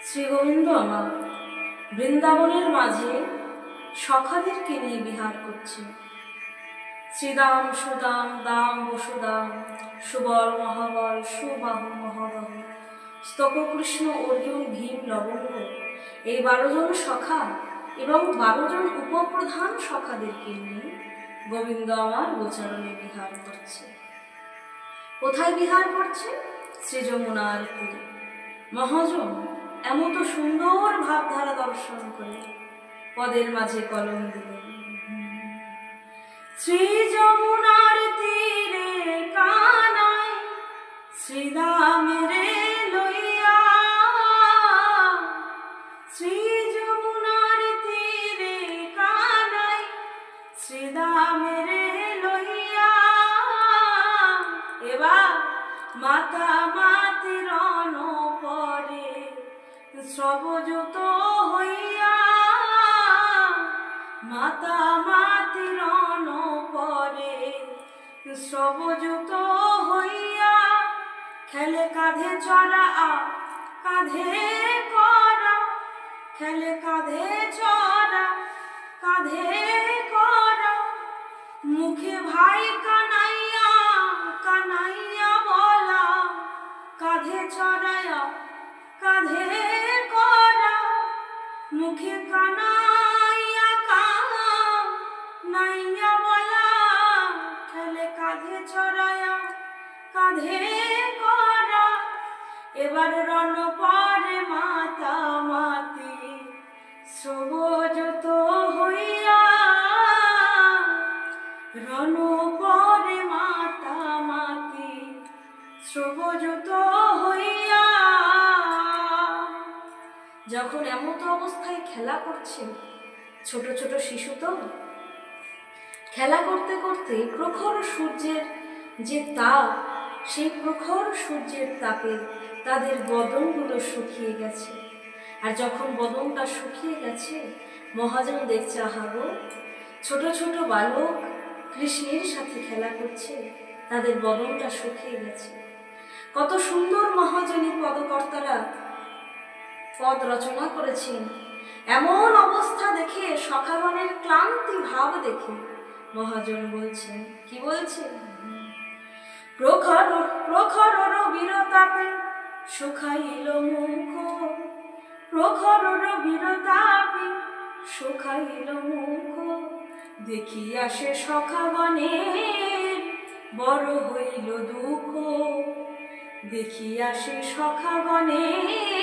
শ্রী গোবিন্দ আমার বৃন্দাবনের মাঝে সখাদেরকে নিয়ে বিহার করছে। শ্রীদাম সুদাম দাম বসুদাম সুবল মহাবল সুবাহু মহাবাহু স্তক কৃষ্ণ অর্জুন ভীম লবঙ্গ, এই 12 জন সখা এবং 12 জন উপপ্রধান সখাদেরকে নিয়ে গোবিন্দ আমার গোচরণে বিহার করছে। কোথায় বিহার করছে? শ্রী যমুনার তীরে। মহাজন এমন তো সুন্দর ভাবধারা দর্শন করে পদের মাঝে কলম দিলেন। শ্রী যমুনার তীরে কানাই শ্রীরামেরে লইয়া, শ্রী যমুনার তীরে কানাই শ্রীরামেরে লইয়া, এবার মাতা মাতির পরে সর্বযুত হইয়া, মাতা মাতির পরে সর্বযুত হইয়া, খেলে কাঁধে চড়া কাঁধে করা, খেলে কাঁধে চড়া কাঁধে করা, মুখে ভাই কানাইয়া কানাইয়া বলা, কাঁধে চড়ায়া কাঁধে করা, মুখে কানাইয়া কানাইয়া বলা, খেলে কাঁধে চড়ায়া কাঁধে করা, এবার রণ পরে মাতা মাতি সর্বযুত হইয়া, রণ পরে মাতা মাতি সর্বযুত হইয়া। যখন এমত অবস্থায় খেলা করছে, ছোট ছোট শিশু তো খেলা করতে করতে প্রখর সূর্যের যে তাপ, সেই প্রখর সূর্যের তাপে তাদের বদনগুলো শুকিয়ে গেছে। আর যখন বদনটা শুকিয়ে গেছে, মহাজন দেখছে আহাগো ছোট ছোট বালক কৃষ্ণের সাথে খেলা করছে, তাদের বদনটা শুকিয়ে গেছে। কত সুন্দর মহাজনী পদকর্তারা পদ রচনা করেছেন। এমন অবস্থা দেখে, সখাগণের ক্লান্তি ভাব দেখে মহাজন বলছেন, কি বলছেন? প্রখর প্রখর বীরতাপে শুকাইল মুখ, প্রখর বীরতাপে শুকাইল মুখ, দেখিয়া সে সখাগণের বড় হইল দুঃখ, দেখিয়া সে সখাগণের